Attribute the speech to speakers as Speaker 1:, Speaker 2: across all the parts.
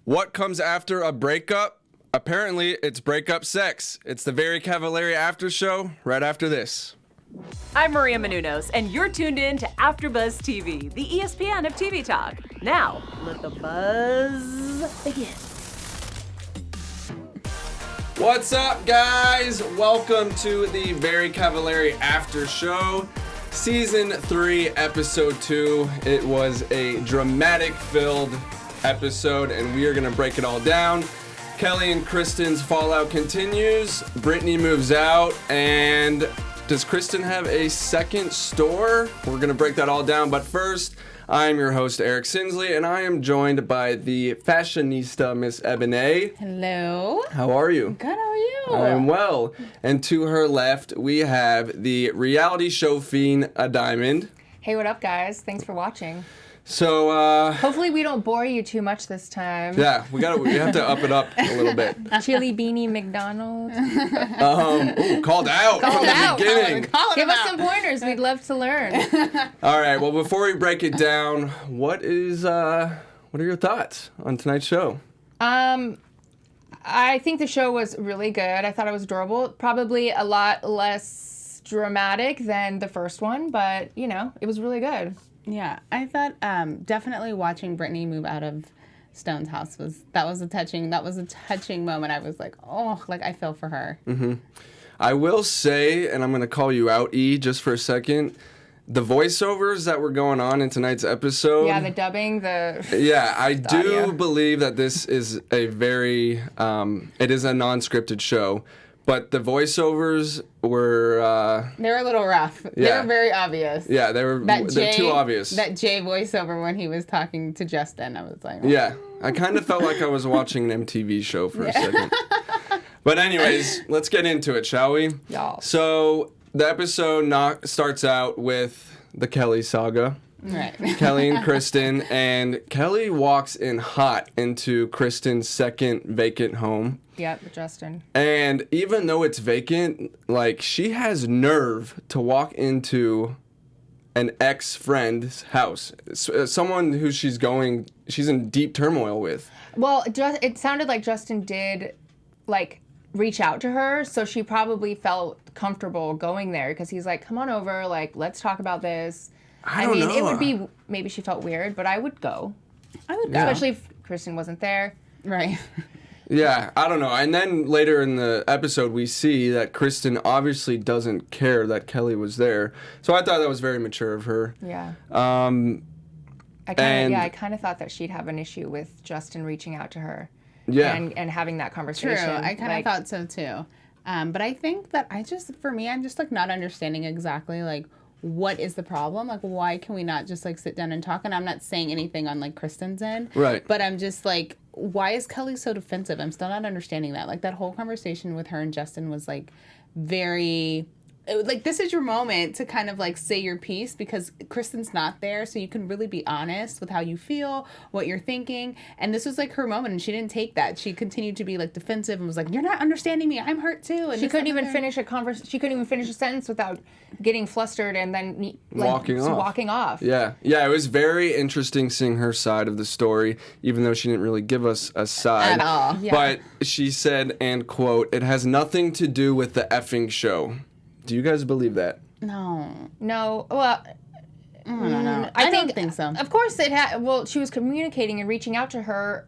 Speaker 1: What comes after a breakup? Apparently, it's Breakup Sex. It's the very Cavallari after show right after this.
Speaker 2: I'm Maria Menounos, and you're tuned in to AfterBuzz TV, the ESPN of TV talk. Now, let the buzz begin.
Speaker 1: What's up, guys? Welcome to the very Cavallari after show, season 3, episode 2. It was a dramatic-filled episode, and we are going to break it all down. Kelly and Kristin's fallout continues. Brittany moves out, and does Kristin have a second store? We're going to break that all down, but first, I'm your host, Eric Sinsley, and I am joined by the fashionista, Miss Ebony.
Speaker 3: Hello.
Speaker 1: How are you?
Speaker 3: Good, how are you?
Speaker 1: I am well. And to her left, we have the reality show fiend, A Diamond.
Speaker 3: Hey, what up, guys? Thanks for watching.
Speaker 1: So,
Speaker 3: hopefully we don't bore you too much this time.
Speaker 1: yeah, we have to up it up a little bit.
Speaker 3: Chili beanie McDonald's.
Speaker 1: Called out from the beginning.
Speaker 3: Give us some pointers. We'd love to learn.
Speaker 1: All right, well, before we break it down, what are your thoughts on tonight's show?
Speaker 3: I think the show was really good. I thought it was adorable. Probably a lot less dramatic than the first one, but, you know, it was really good.
Speaker 4: Yeah, I thought definitely watching Brittany move out of Stone's house was a touching moment. I was like, oh, like I feel for her.
Speaker 1: Mm-hmm. I will say, and I'm going to call you out, E, just for a second, the voiceovers that were going on in tonight's episode.
Speaker 3: Yeah, the dubbing,
Speaker 1: Yeah, I do
Speaker 3: audio.
Speaker 1: believe that this is a very, it is a non-scripted show. But the voiceovers were...
Speaker 4: they were a little rough.
Speaker 1: Yeah.
Speaker 4: They were very obvious.
Speaker 1: Yeah, they're too obvious.
Speaker 4: That Jay voiceover when he was talking to Justin, I was like... Oh.
Speaker 1: Yeah, I kind of felt like I was watching an MTV show for a second. But anyways, let's get into it, shall we?
Speaker 3: Y'all.
Speaker 1: So the episode starts out with the Kelly saga.
Speaker 4: Right.
Speaker 1: Kelly and Kristin, and Kelly walks in hot into Kristin's second vacant home.
Speaker 3: Yep, Justin.
Speaker 1: And even though it's vacant, like, she has nerve to walk into an ex-friend's house. Someone who she's in deep turmoil with.
Speaker 3: Well, it sounded like Justin did, like, reach out to her, so she probably felt comfortable going there because he's like, come on over, like, let's talk about this.
Speaker 1: I don't know.
Speaker 3: It would be, maybe she felt weird, but I would go.
Speaker 4: I would go.
Speaker 3: Especially if Kristin wasn't there.
Speaker 4: Right.
Speaker 1: Yeah, I don't know. And then later in the episode, we see that Kristin obviously doesn't care that Kelly was there. So I thought that was very mature of her.
Speaker 3: Yeah.
Speaker 1: I
Speaker 3: I kind of thought that she'd have an issue with Justin reaching out to her.
Speaker 1: Yeah.
Speaker 3: And having that conversation.
Speaker 4: True. I kind of thought so too. But I think that I'm just like not understanding exactly like what is the problem? Like, why can we not just like sit down and talk? And I'm not saying anything on like Kristin's end.
Speaker 1: Right.
Speaker 4: But I'm just like, why is Kelly so defensive? I'm still not understanding that. Like that whole conversation with her and Justin was like very... Like, this is your moment to kind of, like, say your piece because Kristin's not there, so you can really be honest with how you feel, what you're thinking. And this was, like, her moment, and she didn't take that. She continued to be, like, defensive and was like, you're not understanding me. I'm hurt, too. And
Speaker 3: she couldn't even finish a sentence without getting flustered and then, like, walking off.
Speaker 1: Yeah. Yeah, it was very interesting seeing her side of the story, even though she didn't really give us a side.
Speaker 4: At all.
Speaker 3: Yeah.
Speaker 1: But she said, and quote, it has nothing to do with the effing show. Do you guys believe that?
Speaker 4: No.
Speaker 3: No. Well,
Speaker 4: I don't know. I don't think so.
Speaker 3: Of course it had. Well, she was communicating and reaching out to her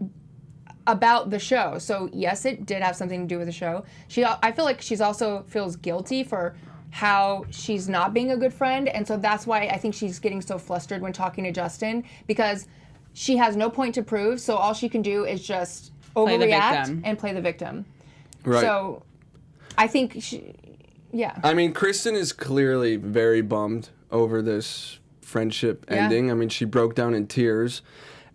Speaker 3: about the show. So, yes, it did have something to do with the show. I feel like she's also feels guilty for how she's not being a good friend. And so that's why I think she's getting so flustered when talking to Justin because she has no point to prove. So all she can do is just overreact and play the victim.
Speaker 1: Right.
Speaker 3: So I think yeah.
Speaker 1: I mean, Kristin is clearly very bummed over this friendship ending. I mean, she broke down in tears.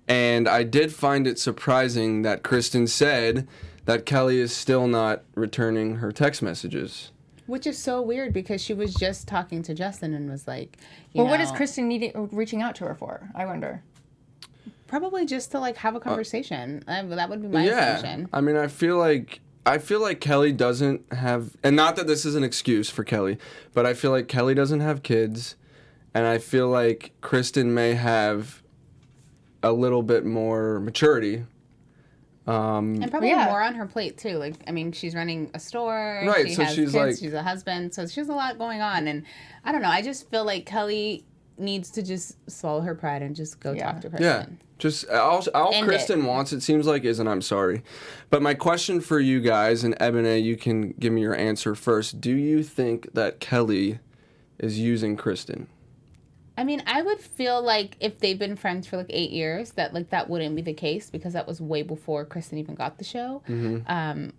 Speaker 1: And I did find it surprising that Kristin said that Kelly is still not returning her text messages.
Speaker 4: Which is so weird because she was just talking to Justin and was like,
Speaker 3: what is Kristin reaching out to her for? I wonder.
Speaker 4: Probably just to like have a conversation. That would be my assumption.
Speaker 1: I mean, I feel like Kelly doesn't have, and not that this is an excuse for Kelly, but I feel like Kelly doesn't have kids, and I feel like Kristin may have a little bit more maturity
Speaker 4: And probably more on her plate too. Like, I mean, she's running a store.
Speaker 1: Right,
Speaker 4: She
Speaker 1: so
Speaker 4: has
Speaker 1: she's
Speaker 4: kids,
Speaker 1: like...
Speaker 4: she's a husband. So she has a lot going on. And I don't know. I just feel like Kelly needs to just swallow her pride and just go talk to Kristin.
Speaker 1: Yeah. Just all Kristin wants, it seems like, is an I'm sorry. But my question for you guys, and Ebony, you can give me your answer first. Do you think that Kelly is using Kristin?
Speaker 4: I mean, I would feel like if they've been friends for like 8 years, that wouldn't be the case, because that was way before Kristin even got the show,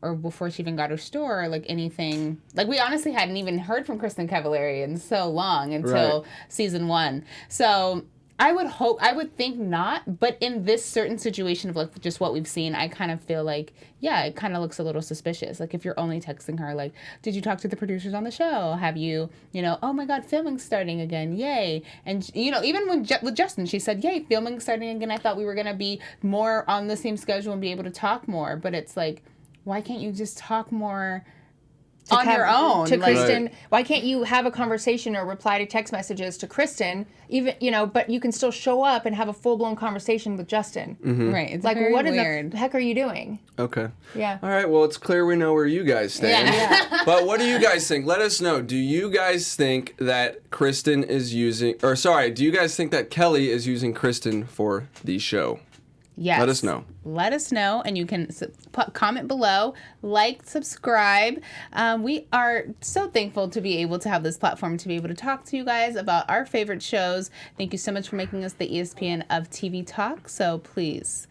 Speaker 4: or before she even got her store, or like anything. Like, we honestly hadn't even heard from Kristin Cavallari in so long until season 1. So I would think not, but in this certain situation of like just what we've seen, I kind of feel like, yeah, it kind of looks a little suspicious. Like, if you're only texting her, like, did you talk to the producers on the show? Have you, oh my God, filming's starting again, yay. And, even with Justin, she said, yay, filming's starting again. I thought we were going to be more on the same schedule and be able to talk more. But it's like, why can't you just talk more on your own
Speaker 3: to Kristin? Why can't you have a conversation or reply to text messages to Kristin, even but you can still show up and have a full-blown conversation with Justin?
Speaker 4: Right. It's
Speaker 3: like,
Speaker 4: very
Speaker 3: what
Speaker 4: weird.
Speaker 3: in the heck are you doing?
Speaker 1: Okay.
Speaker 3: Yeah.
Speaker 1: All right, well, it's clear we know where you guys stand.
Speaker 3: Yeah.
Speaker 1: But what do you guys think? Let us know. Do you guys think that Kristin is using, or sorry, do you guys think that Kelly is using Kristin for the show?
Speaker 4: Yes.
Speaker 1: Let us know.
Speaker 4: Let us know, and you can comment below, like, subscribe. We are so thankful to be able to have this platform to be able to talk to you guys about our favorite shows. Thank you so much for making us the ESPN of TV talk. So please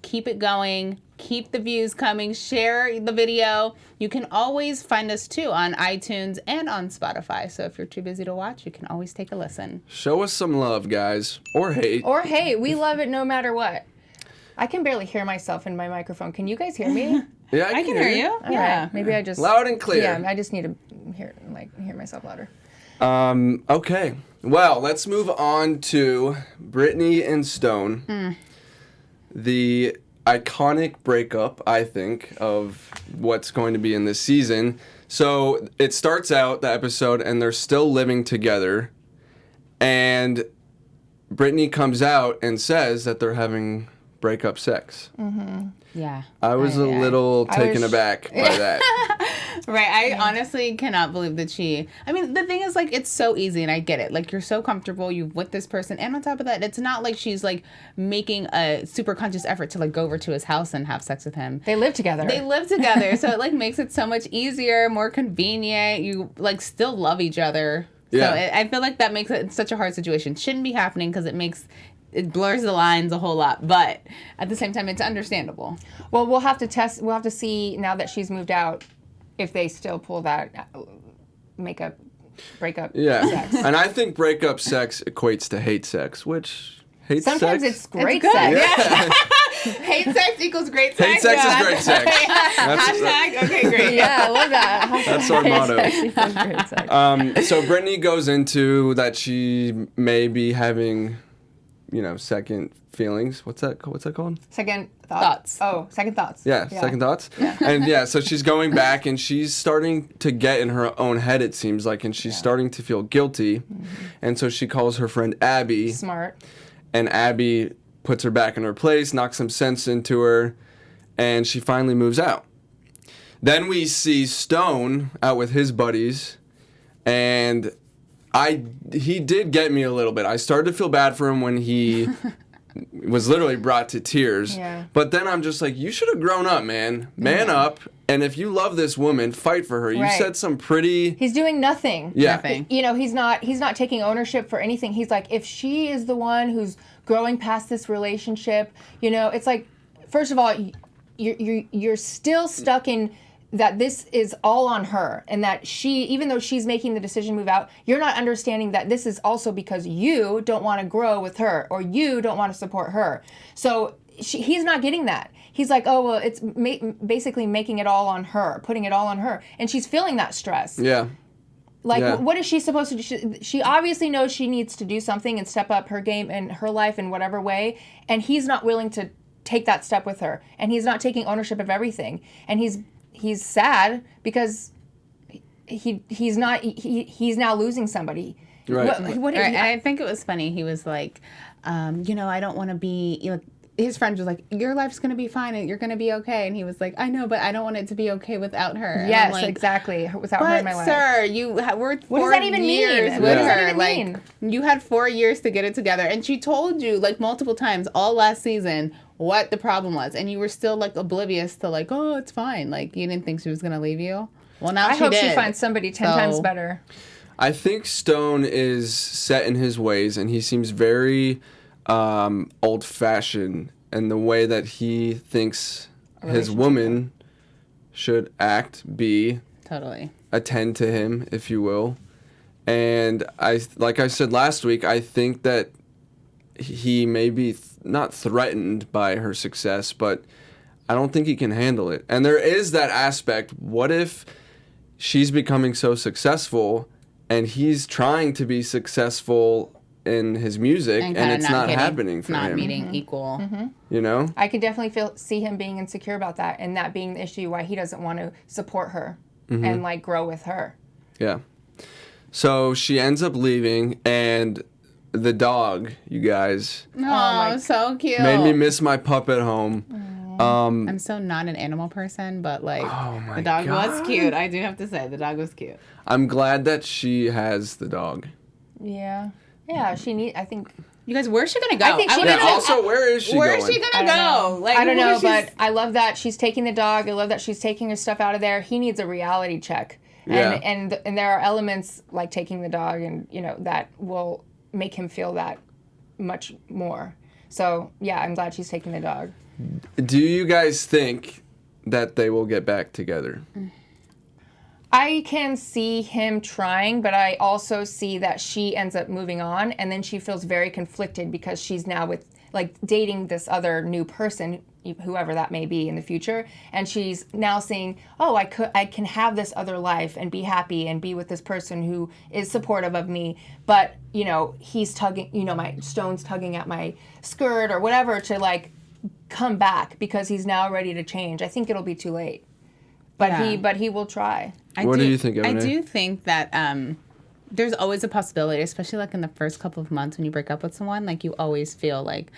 Speaker 4: keep it going. Keep the views coming. Share the video. You can always find us too on iTunes and on Spotify. So if you're too busy to watch, you can always take a listen.
Speaker 1: Show us some love, guys. Or hate.
Speaker 3: Or hate. We love it no matter what. I can barely hear myself in my microphone. Can you guys hear me?
Speaker 1: Yeah,
Speaker 4: I can hear you.
Speaker 3: All right. Maybe I just...
Speaker 1: Loud and clear.
Speaker 3: Yeah, I just need to hear myself louder.
Speaker 1: Okay. Well, let's move on to Brittany and Stone. The iconic breakup, I think, of what's going to be in this season. So it starts out, the episode, and they're still living together. And Brittany comes out and says that they're having breakup sex.
Speaker 4: Yeah.
Speaker 1: I was a little taken aback by that.
Speaker 4: Right. I honestly cannot believe that I mean, the thing is, like, it's so easy, and I get it. Like, you're so comfortable, you're with this person, and on top of that, it's not like she's, like, making a super conscious effort to, like, go over to his house and have sex with him.
Speaker 3: They live together.
Speaker 4: So it, like, makes it so much easier, more convenient. You, like, still love each other.
Speaker 1: Yeah.
Speaker 4: So I feel like that makes it such a hard situation. Shouldn't be happening, because it blurs the lines a whole lot, but at the same time, it's understandable.
Speaker 3: Well, we'll have to see now that she's moved out if they still pull that breakup sex.
Speaker 1: And I think breakup sex equates to hate sex, which
Speaker 3: sometimes
Speaker 1: sex?
Speaker 3: it's great
Speaker 4: It's good.
Speaker 3: sex.
Speaker 4: Yeah. Hate sex equals great sex.
Speaker 1: Hate sex is great sex.
Speaker 4: Hashtag, okay, great.
Speaker 3: Yeah, I love that.
Speaker 1: That's our motto.
Speaker 3: Hate sex equals great sex.
Speaker 1: So Brittany goes into that she may be having, second feelings. What's that called?
Speaker 3: Second thoughts. Oh, second thoughts.
Speaker 1: Yeah, second thoughts. Yeah. And so she's going back, and she's starting to get in her own head, it seems like, and she's starting to feel guilty. And so she calls her friend Abby.
Speaker 3: Smart.
Speaker 1: And Abby puts her back in her place, knocks some sense into her, and she finally moves out. Then we see Stone out with his buddies, and he did get me a little bit. I started to feel bad for him when he was literally brought to tears.
Speaker 3: Yeah.
Speaker 1: But then I'm just like, you should have grown up, man. Man up. And if you love this woman, fight for her. You said some pretty...
Speaker 3: He's doing nothing.
Speaker 1: Yeah.
Speaker 4: Nothing.
Speaker 3: He's not taking ownership for anything. He's like, if she is the one who's growing past this relationship, it's like, first of all, you're still stuck in that this is all on her, and that she, even though she's making the decision to move out, you're not understanding that this is also because you don't want to grow with her, or you don't want to support her. So he's not getting that. He's like, oh, well, it's basically making it all on her, putting it all on her. And she's feeling that stress.
Speaker 1: Yeah.
Speaker 3: Like, what is she supposed to do? She obviously knows she needs to do something and step up her game in her life in whatever way. And he's not willing to take that step with her. And he's not taking ownership of everything. And he's sad because he's now losing somebody.
Speaker 1: Right.
Speaker 4: I think it was funny. He was like, I don't want to be, his friend was like, your life's going to be fine and you're going to be okay. And he was like, I know, but I don't want it to be okay without her. And
Speaker 3: Yes,
Speaker 4: I'm like,
Speaker 3: exactly. Without her in my life.
Speaker 4: sir, you worked 4
Speaker 3: What does that even mean?
Speaker 4: years
Speaker 3: What
Speaker 4: with
Speaker 3: does that
Speaker 4: her.
Speaker 3: even
Speaker 4: Like,
Speaker 3: mean?
Speaker 4: you had 4 years to get it together. And she told you, like, multiple times all last season what the problem was. And you were still, like, oblivious to, like, oh, it's fine. Like, you didn't think she was going to leave you. Well, now
Speaker 3: I
Speaker 4: she
Speaker 3: hope
Speaker 4: did.
Speaker 3: she finds somebody 10 times better.
Speaker 1: I think Stone is set in his ways, and he seems very old-fashioned in the way that he thinks his woman should act, be,
Speaker 4: Totally.
Speaker 1: attend to him, if you will. And like I said last week, I think that he may be not threatened by her success, but I don't think he can handle it. And there is that aspect. What if she's becoming so successful and he's trying to be successful in his music and it's not happening for him?
Speaker 4: Not meeting equal.
Speaker 1: You know?
Speaker 3: I can definitely see him being insecure about that, and that being the issue why he doesn't want to support her and like grow with her.
Speaker 1: Yeah. So she ends up leaving, and the dog, you guys,
Speaker 4: Oh, so cute.
Speaker 1: made me miss my pup at home.
Speaker 4: I'm so not an animal person, but like the dog was cute. I do have to say the dog was cute.
Speaker 1: I'm glad that she has the dog.
Speaker 3: Yeah. I think.
Speaker 4: You guys, where's she gonna go?
Speaker 3: I think she
Speaker 1: Yeah, also, where is she going?
Speaker 4: Where's she gonna go? Like,
Speaker 3: I don't
Speaker 4: who
Speaker 3: know,
Speaker 4: is
Speaker 3: but I love that she's taking the dog. I love that she's taking her stuff out of there. He needs a reality check.
Speaker 1: Yeah.
Speaker 3: And there are elements like taking the dog and, that will make him feel that much more. So, yeah, I'm glad she's taking the dog.
Speaker 1: Do you guys think that they will get back together?
Speaker 3: I can see him trying, but I also see that she ends up moving on, and then she feels very conflicted because she's now dating this other new person, whoever that may be in the future, and she's now saying, oh, I can have this other life and be happy and be with this person who is supportive of me, but he's tugging, my Stone's tugging at my skirt or whatever to like come back because he's now ready to change. I think it'll be too late, but he will try.
Speaker 1: What do you think, Emmy?
Speaker 4: I do think that there's always a possibility, especially like in the first couple of months when you break up with someone, like you always feel like,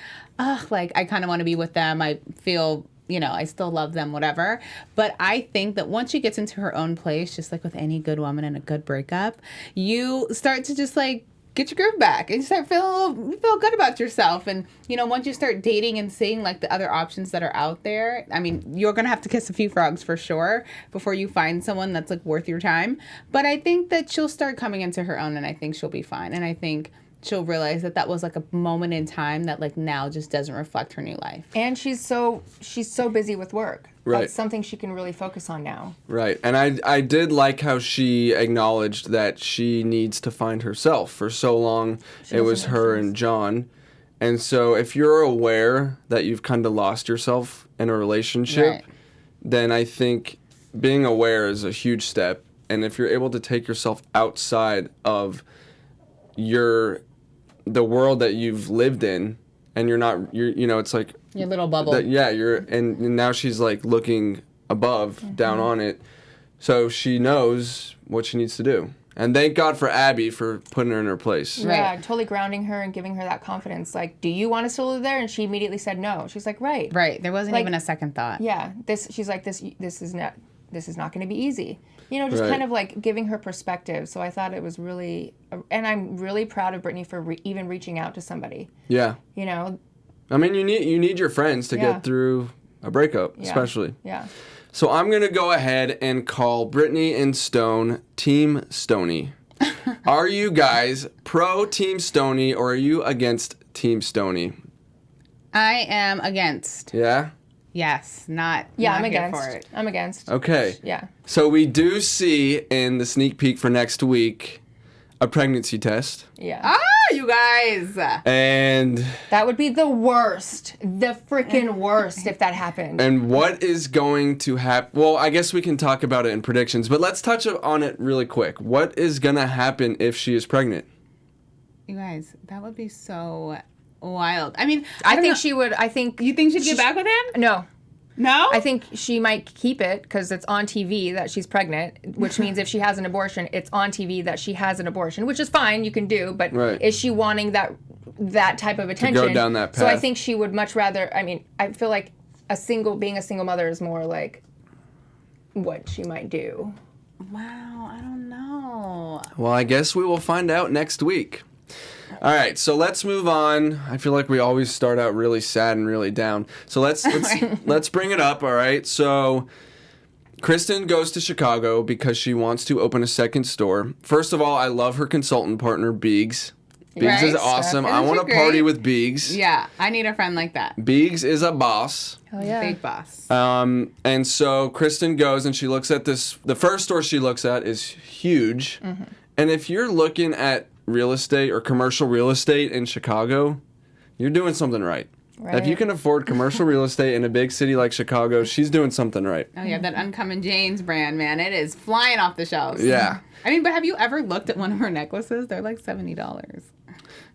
Speaker 4: like I kind of want to be with them. I feel, I still love them, whatever. But I think that once she gets into her own place, just like with any good woman and a good breakup, you start to just like get your groove back and you start feel good about yourself. And, once you start dating and seeing like the other options that are out there, I mean, you're going to have to kiss a few frogs for sure before you find someone that's like worth your time. But I think that she'll start coming into her own and I think she'll be fine. And I think she'll realize that was like a moment in time that like now just doesn't reflect her new life.
Speaker 3: And she's so busy with work.
Speaker 1: Right.
Speaker 3: That's something she can really focus on now.
Speaker 1: Right. And I did like how she acknowledged that she needs to find herself. For so long, it was her and John. And so if you're aware that you've kind of lost yourself in a relationship,
Speaker 4: Right.
Speaker 1: then I think being aware is a huge step. And if you're able to take yourself outside of the world that you've lived in, and you're it's like
Speaker 4: Your little bubble.
Speaker 1: and now she's like looking above, down on it, so she knows what she needs to do. And thank God for Abby for putting her in her place.
Speaker 4: Right.
Speaker 3: Yeah, totally grounding her and giving her that confidence. Like, do you want us to live there? And she immediately said no. She's like, right.
Speaker 4: Right. There wasn't
Speaker 3: Like,
Speaker 4: even a second thought.
Speaker 3: Yeah. She's like, this is not going to be easy. Just
Speaker 1: Right.
Speaker 3: kind of like giving her perspective. So I thought it was really, and I'm really proud of Brittany for even reaching out to somebody.
Speaker 1: Yeah. I mean, you need your friends to
Speaker 3: Yeah.
Speaker 1: get through a breakup,
Speaker 3: Yeah.
Speaker 1: especially.
Speaker 3: Yeah.
Speaker 1: So I'm going to go ahead and call Brittany and Stone Team Stoney. Are you guys pro Team Stoney or are you against Team Stoney?
Speaker 4: I am against.
Speaker 1: Yeah?
Speaker 4: Yes. Not.
Speaker 3: Yeah,
Speaker 4: not
Speaker 3: I'm
Speaker 4: here
Speaker 3: against.
Speaker 4: for it.
Speaker 3: I'm against.
Speaker 1: Okay.
Speaker 3: Yeah.
Speaker 1: So we do see in the sneak peek for next week a pregnancy test.
Speaker 3: Yeah.
Speaker 4: Ah, you guys.
Speaker 1: And
Speaker 3: That would be the worst. The freaking worst if that happened.
Speaker 1: what is going to happen? Well, I guess we can talk about it in predictions, but let's touch on it really quick. What is going to happen if she is pregnant?
Speaker 4: You guys, that would be so wild. I mean,
Speaker 3: I
Speaker 4: don't
Speaker 3: think
Speaker 4: know.
Speaker 3: she would. I think.
Speaker 4: You think she'd get back with him?
Speaker 3: No.
Speaker 4: No?
Speaker 3: I think she might keep it because it's on TV that she's pregnant, which means if she has an abortion, it's on TV that she has an abortion, which is fine, you can do, but
Speaker 1: Right.
Speaker 3: is she wanting that that type of attention.
Speaker 1: down that
Speaker 3: So I
Speaker 1: path.
Speaker 3: think she would much rather. I mean, I feel like being a single mother is more like what she might do.
Speaker 4: Wow, I don't know.
Speaker 1: Well, I guess we will find out next week. All right, so let's move on. I feel like we always start out really sad and really down. So let's bring it up, all right? So Kristin goes to Chicago because she wants to open a second store. First of all, I love her consultant partner, Biegs. Biegs is
Speaker 4: Right.
Speaker 1: awesome.
Speaker 4: Isn't
Speaker 1: I want
Speaker 4: she
Speaker 1: to party
Speaker 4: great?
Speaker 1: with Biegs.
Speaker 4: Yeah, I need a friend like that.
Speaker 1: Biegs is a boss.
Speaker 3: Oh yeah.
Speaker 4: Big boss.
Speaker 1: And so Kristin goes and she looks at this. The first store she looks at is huge.
Speaker 3: Mm-hmm.
Speaker 1: And if you're looking at real estate or commercial real estate in Chicago, you're doing something right. If you can afford commercial real estate in a big city like Chicago, she's doing something right.
Speaker 4: Oh yeah, that Uncommon Jane's brand, man, it is flying off the shelves.
Speaker 1: Yeah.
Speaker 4: I mean, but have you ever looked at one of her necklaces? They're like $70.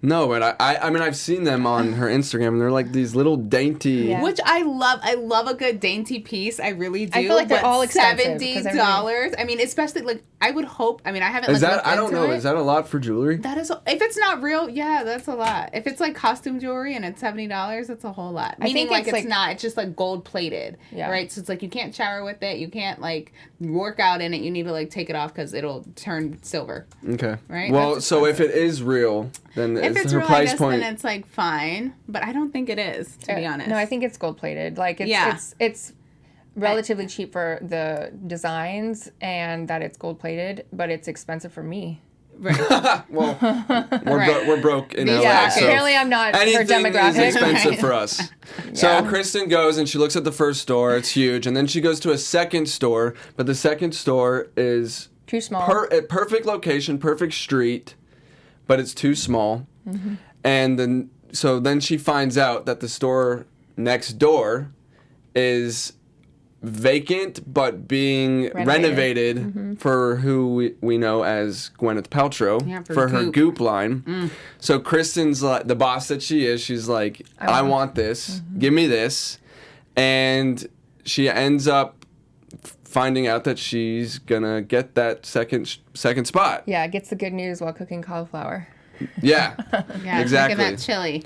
Speaker 1: No, but I mean, I've seen them on her Instagram, and they're like these little dainty.
Speaker 3: Yeah.
Speaker 4: Which I love. I love a good dainty piece. I really do.
Speaker 3: I feel like they're
Speaker 4: but
Speaker 3: all expensive,
Speaker 4: $70. I mean, especially like I would hope. I mean, I haven't.
Speaker 1: Is
Speaker 4: like,
Speaker 1: that?
Speaker 4: looked
Speaker 1: I don't
Speaker 4: into
Speaker 1: know.
Speaker 4: it.
Speaker 1: Is that a lot for jewelry?
Speaker 4: That is, if it's not real, yeah, that's a lot. If it's like costume jewelry and it's $70, that's a whole lot.
Speaker 3: I
Speaker 4: Meaning
Speaker 3: think
Speaker 4: like
Speaker 3: it's
Speaker 4: it's not. It's just like gold plated,
Speaker 3: Yeah.
Speaker 4: right? So it's like you can't shower with it. You can't like work out in it. You need to like take it off because it'll turn silver.
Speaker 1: Okay.
Speaker 4: Right?
Speaker 1: Well,
Speaker 4: That's
Speaker 1: so if it is real, then
Speaker 4: If it's
Speaker 1: her
Speaker 4: real, I
Speaker 1: price
Speaker 4: guess
Speaker 1: point.
Speaker 4: then it's like fine. But I don't think it is, to be honest.
Speaker 3: No, I think it's gold plated. Like it's
Speaker 4: Yeah.
Speaker 3: it's relatively cheap for the designs and that it's gold plated, but it's expensive for me.
Speaker 4: Right.
Speaker 1: Well, we're,
Speaker 4: Right.
Speaker 1: we're broke in LA,
Speaker 3: Yeah,
Speaker 1: so
Speaker 3: apparently I'm not her
Speaker 1: anything is
Speaker 3: demographic.
Speaker 1: expensive
Speaker 4: Right.
Speaker 1: for us. So
Speaker 3: Yeah.
Speaker 1: Kristin goes and she looks at the first store. It's huge, and then she goes to a second store, but the second store is
Speaker 3: Too small.
Speaker 1: perfect location, perfect street, but it's too small.
Speaker 3: Mm-hmm.
Speaker 1: And then she finds out that the store next door is vacant but being renovated
Speaker 3: Mm-hmm.
Speaker 1: for who we know as Gwyneth Paltrow
Speaker 4: Yeah,
Speaker 1: for
Speaker 4: for
Speaker 1: her
Speaker 4: Goop.
Speaker 1: Goop line. So Kristin's like the boss that she is. She's like, I want this. Give me this. And she ends up finding out that she's gonna get that second spot.
Speaker 3: Yeah, gets the good news while cooking cauliflower.
Speaker 1: Yeah,
Speaker 4: Yeah,
Speaker 1: exactly.
Speaker 4: Making that chili.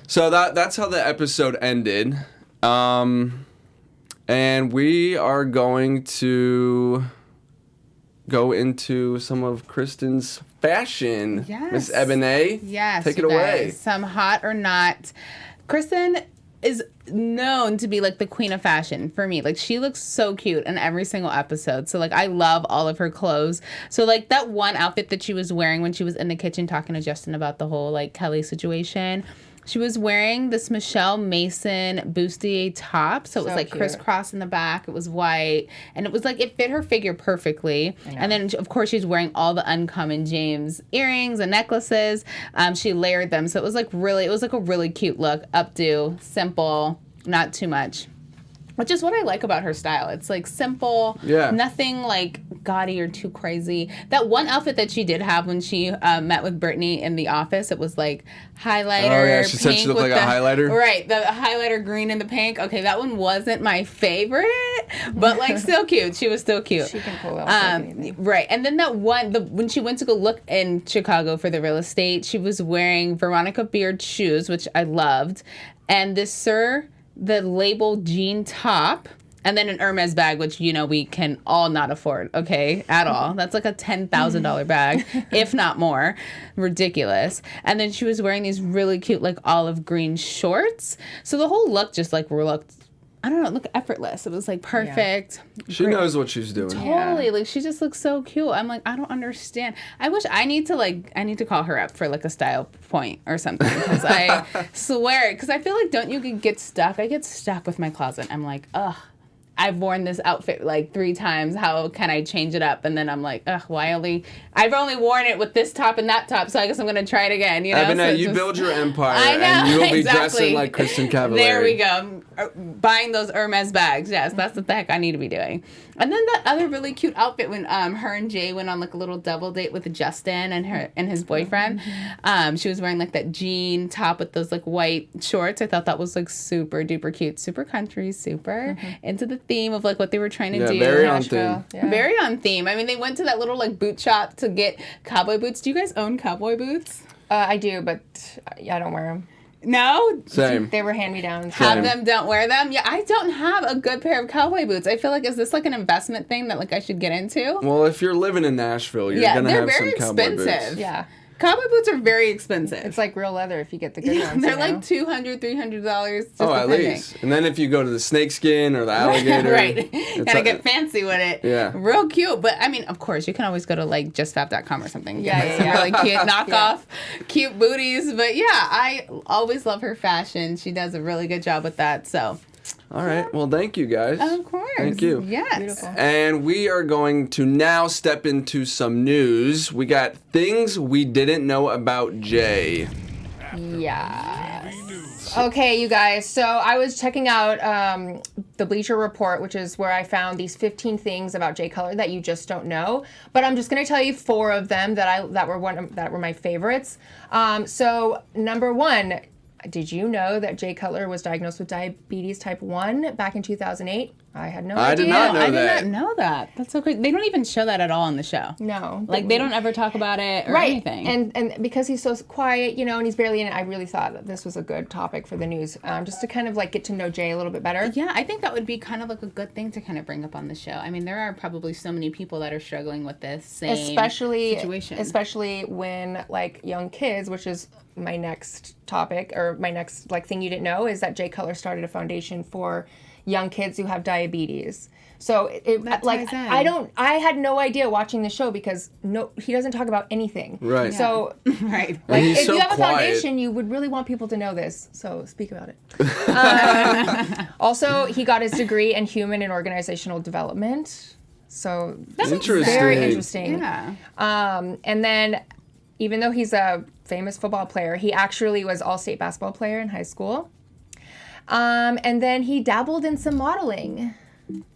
Speaker 1: So that's how the episode ended. And we are going to go into some of Kristin's fashion.
Speaker 4: Yes.
Speaker 1: Miss Ebony.
Speaker 4: Yes.
Speaker 1: Take it
Speaker 4: you
Speaker 1: away.
Speaker 4: guys. Some hot or not. Kristin is known to be like the queen of fashion for me. Like she looks so cute in every single episode. So like I love all of her clothes. So like that one outfit that she was wearing when she was in the kitchen talking to Justin about the whole like Kelly situation. She was wearing this Michelle Mason bustier top. So it was
Speaker 3: So
Speaker 4: like
Speaker 3: cute.
Speaker 4: crisscross in the back. It was white. And it was like, it fit her figure perfectly. And then, of course, she's wearing all the Uncommon James earrings and necklaces. She layered them. So it was like a really cute look. Updo, simple, not too much. Which is what I like about her style. It's like simple,
Speaker 1: Yeah.
Speaker 4: nothing like gaudy or too crazy. That one outfit that she did have when she met with Brittany in the office, it was like highlighter.
Speaker 1: Oh, yeah, she said she
Speaker 4: pink
Speaker 1: looked
Speaker 4: with
Speaker 1: like a highlighter?
Speaker 4: Right, the highlighter green and the pink. Okay, that one wasn't my favorite, but like still cute. She was still cute.
Speaker 3: She can pull off anything.
Speaker 4: Right, and then that one, when she went to go look in Chicago for the real estate, she was wearing Veronica Beard shoes, which I loved, and this the label jean top, and then an Hermes bag, which, you know, we can all not afford, okay, at all. That's like a $10,000 bag, if not more. Ridiculous. And then she was wearing these really cute, like, olive green shorts. So the whole look just, like, looked, I don't know, look effortless. It was, like, perfect.
Speaker 1: She knows what she's doing.
Speaker 4: Totally. Like, she just looks so cute. I'm like, I don't understand. I wish I need to call her up for, like, a style point or something. Because I swear, because I feel like, don't you get stuck? I get stuck with my closet. I'm like, ugh, I've worn this outfit, like, 3 times. How can I change it up? And then I'm like, ugh, I've only worn it with this top and that top, so I guess I'm going to try it again, you know?
Speaker 1: Ebony,
Speaker 4: So it's
Speaker 1: you
Speaker 4: just-
Speaker 1: build your empire,
Speaker 4: I know,
Speaker 1: and you will be
Speaker 4: exactly.
Speaker 1: dressing like Kristin Cavallari.
Speaker 4: There we go. Buying those Hermes bags. Yes, that's what the heck I need to be doing. And then that other really cute outfit when her and Jay went on like a little double date with Justin and his boyfriend. She was wearing like that jean top with those like white shorts. I thought that was like super duper cute, super country, super into the theme of like what they were trying to
Speaker 1: Yeah,
Speaker 4: do.
Speaker 1: very on
Speaker 3: Nashville.
Speaker 1: theme.
Speaker 3: Yeah.
Speaker 4: Very on theme. I mean, they went to that little like boot shop to get cowboy boots. Do you guys own cowboy boots?
Speaker 3: I do, but I don't wear them.
Speaker 4: No?
Speaker 1: Same.
Speaker 3: They were hand-me-downs.
Speaker 4: Have them, don't wear them. Yeah, I don't have a good pair of cowboy boots. I feel like, is this like an investment thing that like I should get into?
Speaker 1: Well, if you're living in Nashville, you're gonna have some cowboy boots.
Speaker 3: Yeah.
Speaker 4: Cowboy boots are very expensive.
Speaker 3: It's like real leather if you get the good ones.
Speaker 4: They're like $200, $300. Just
Speaker 1: At
Speaker 4: depending.
Speaker 1: least. And then if you go to the snakeskin or the alligator,
Speaker 4: right.
Speaker 1: it's
Speaker 4: Gotta get fancy with it.
Speaker 1: Yeah.
Speaker 4: Real cute. But I mean, of course, you can always go to like justfab.com or something.
Speaker 3: Yeah,
Speaker 4: Get some really cute knockoff, cute booties. But yeah, I always love her fashion. She does a really good job with that. So.
Speaker 1: All right. Well, thank you guys.
Speaker 4: Of course.
Speaker 1: Thank you.
Speaker 4: Yes.
Speaker 3: Beautiful.
Speaker 1: And we are going to now step into some news. We got things we didn't know about Jay.
Speaker 3: Yes. Okay, you guys. So I was checking out the Bleacher Report, which is where I found these 15 things about Jay Cutler that you just don't know. But I'm just going to tell you 4 of them that were my favorites. So number 1. Did you know that Jay Cutler was diagnosed with diabetes type 1 back in 2008? I had no idea.
Speaker 1: I did not know
Speaker 4: I
Speaker 1: that.
Speaker 4: did not know that. That's so great. They don't even show that at all on the show.
Speaker 3: No.
Speaker 4: Like, they don't ever talk about it or
Speaker 3: Right.
Speaker 4: anything.
Speaker 3: And because he's so quiet, and he's barely in it, I really thought that this was a good topic for the news, just to kind of like get to know Jay a little bit better.
Speaker 4: Yeah, I think that would be kind of like a good thing to kind of bring up on the show. I mean, there are probably so many people that are struggling with this same situation.
Speaker 3: Especially when like young kids, which is my next topic or my next like thing you didn't know is that Jay Cutler started a foundation for young kids who have diabetes. So I had no idea watching the show because he doesn't talk about anything.
Speaker 1: Right.
Speaker 3: Yeah. So
Speaker 4: right.
Speaker 3: like
Speaker 1: he's
Speaker 3: if
Speaker 1: so
Speaker 3: you have a
Speaker 1: quiet.
Speaker 3: foundation, you would really want people to know this. So speak about it. Also, he got his degree in human and organizational development. So
Speaker 4: That's
Speaker 3: very interesting.
Speaker 4: Yeah.
Speaker 3: And then, even though he's a famous football player, he actually was all-state basketball player in high school. And then he dabbled in some modeling.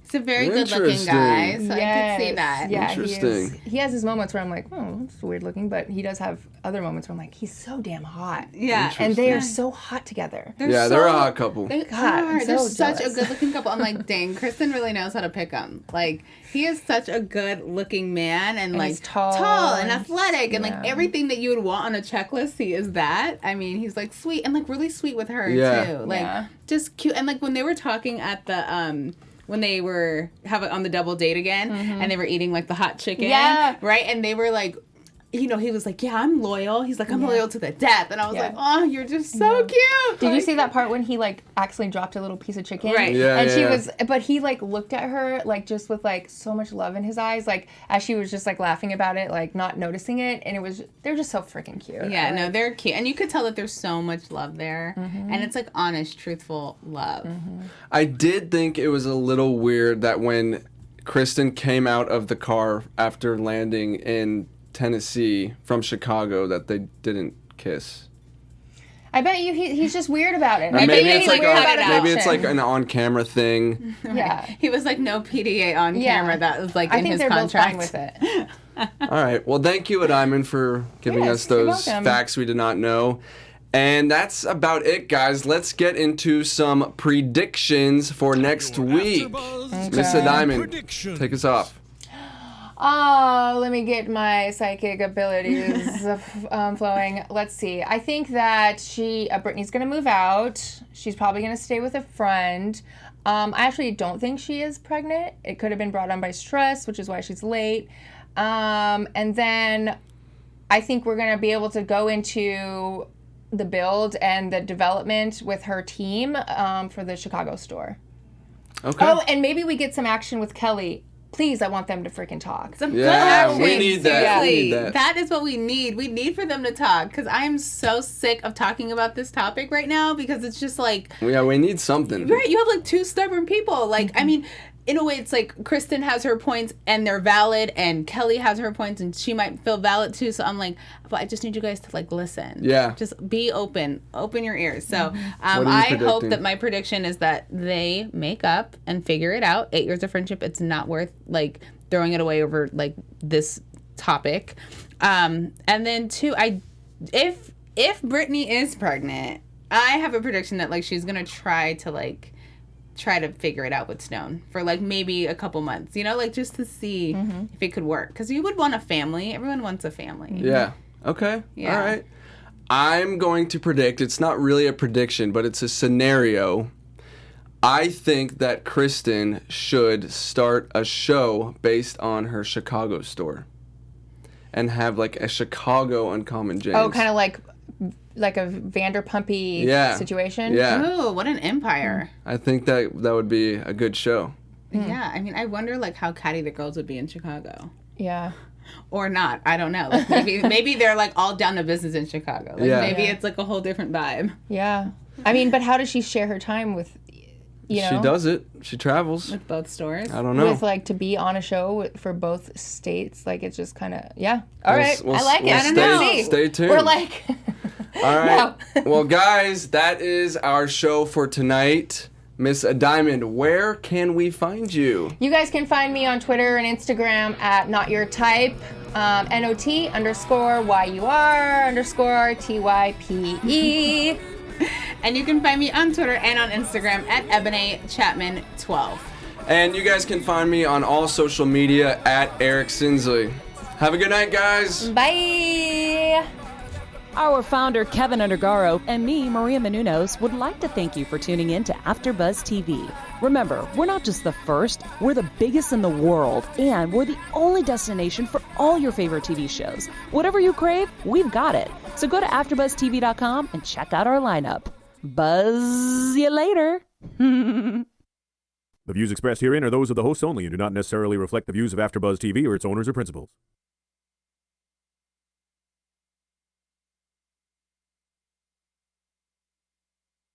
Speaker 4: He's a very good-looking guy, so I could see that.
Speaker 3: Yeah,
Speaker 1: Interesting.
Speaker 3: he has his moments where I'm like, oh, that's weird looking, but he does have other moments where I'm like, he's so damn hot.
Speaker 4: Yeah.
Speaker 3: And they are so hot together.
Speaker 1: They're a hot couple.
Speaker 4: They
Speaker 3: God,
Speaker 4: are.
Speaker 3: I'm
Speaker 4: They're
Speaker 3: so
Speaker 4: such a
Speaker 3: jealous.
Speaker 4: good-looking couple. I'm like, dang, Kristin really knows how to pick them. Like, he is such a good-looking man and like
Speaker 3: he's tall
Speaker 4: and athletic and like
Speaker 3: yeah.
Speaker 4: everything that you would want on a checklist. He is that. I mean, he's like sweet and like really sweet with her
Speaker 1: Yeah.
Speaker 4: too. Like just cute. And like when they were talking at the when they were on the double date again and they were eating like the hot chicken.
Speaker 3: Yeah.
Speaker 4: Right? And they were like, he was like, yeah, I'm loyal. He's like, I'm loyal to the death. And I was like, oh, you're just so cute.
Speaker 3: Did you see that part when he like accidentally dropped a little piece of chicken?
Speaker 4: Right.
Speaker 1: Yeah,
Speaker 3: and she
Speaker 1: yeah.
Speaker 3: was, but he like looked at her like just with like so much love in his eyes, like as she was just like laughing about it, like not noticing it, and they're just so freaking cute.
Speaker 4: Yeah, no, they're cute. And you could tell that there's so much love there. And it's like honest, truthful love.
Speaker 1: I did think it was a little weird that when Kristin came out of the car after landing in Tennessee from Chicago that they didn't kiss.
Speaker 3: I bet you he's just weird about it.
Speaker 1: Maybe it's like
Speaker 3: weird about
Speaker 1: maybe it's like
Speaker 3: adoption.
Speaker 1: an on-camera thing.
Speaker 3: Yeah.
Speaker 4: He was like no PDA on
Speaker 3: Yeah.
Speaker 4: camera. That was like
Speaker 3: I
Speaker 4: in
Speaker 3: think
Speaker 4: his
Speaker 3: they're
Speaker 4: contract.
Speaker 3: both fine with it.
Speaker 1: All right. Well, thank you, Adiamond, for giving
Speaker 3: Yes,
Speaker 1: us those
Speaker 3: you're welcome.
Speaker 1: facts we did not know. And that's about it, guys. Let's get into some predictions for next week. Miss Adiamond, take us off.
Speaker 3: Oh, let me get my psychic abilities flowing. Let's see. I think that Brittany's going to move out. She's probably going to stay with a friend. I actually don't think she is pregnant. It could have been brought on by stress, which is why she's late. And then I think we're going to be able to go into the build and the development with her team for the Chicago store.
Speaker 1: Okay.
Speaker 3: Oh, and maybe we get some action with Kelly. Please, I want them to freaking talk.
Speaker 4: Some
Speaker 1: Yeah,
Speaker 4: good action.
Speaker 1: we need that. We
Speaker 4: Seriously.
Speaker 1: need that.
Speaker 4: That is what we need. We need for them to talk because I am so sick of talking about this topic right now because it's just like,
Speaker 1: Yeah, we need something.
Speaker 4: right, you have like two stubborn people. Like, I mean, in a way, it's like Kristin has her points and they're valid, and Kelly has her points and she might feel valid too. So I'm like, but I just need you guys to like listen.
Speaker 1: Yeah.
Speaker 4: Just be open your ears. So
Speaker 1: What are you
Speaker 4: I hope
Speaker 1: predicting?
Speaker 4: that my prediction is that they make up and figure it out. 8 years of friendship, it's not worth like throwing it away over like this topic. And then 2, if Brittany is pregnant, I have a prediction that like she's gonna try to figure it out with Stone for like maybe a couple months, like just to see if it could work. Because you would want a family. Everyone wants a family.
Speaker 1: Yeah. Okay.
Speaker 4: Yeah.
Speaker 1: All right. I'm going to predict, it's not really a prediction, but it's a scenario. I think that Kristin should start a show based on her Chicago store and have like a Chicago Uncommon James.
Speaker 3: Oh, kind of like a Vanderpumpy situation?
Speaker 1: Yeah.
Speaker 4: Oh, what an empire.
Speaker 1: I think that would be a good show.
Speaker 4: Yeah, I mean, I wonder like how catty the girls would be in Chicago.
Speaker 3: Yeah.
Speaker 4: Or not. I don't know. Like maybe they're like all down to business in Chicago. Like maybe it's like a whole different vibe.
Speaker 3: Yeah. I mean, but how does she share her time with, you know?
Speaker 1: She does it. She travels.
Speaker 4: With both stores.
Speaker 1: I don't know.
Speaker 3: With like to be on a show for both states. Like it's just kind of, yeah. All right. I like it.
Speaker 1: We'll
Speaker 3: I don't know.
Speaker 1: Stay tuned.
Speaker 3: We're like.
Speaker 1: All right.
Speaker 3: No.
Speaker 1: Well, guys, that is our show for tonight. Miss Diamond, where can we find you?
Speaker 3: You guys can find me on Twitter and Instagram at NotYourType, NOT_YUR_TYPE.
Speaker 4: And you can find me on Twitter and on Instagram at EbonyChapman12.
Speaker 1: And you guys can find me on all social media at Eric Sinsley. Have a good night, guys.
Speaker 3: Bye.
Speaker 2: Our founder, Keven Undergaro, and me, Maria Menounos, would like to thank you for tuning in to AfterBuzz TV. Remember, we're not just the first, we're the biggest in the world, and we're the only destination for all your favorite TV shows. Whatever you crave, we've got it. So go to AfterBuzzTV.com and check out our lineup. Buzz you later.
Speaker 5: The views expressed herein are those of the hosts only and do not necessarily reflect the views of AfterBuzz TV or its owners or principals.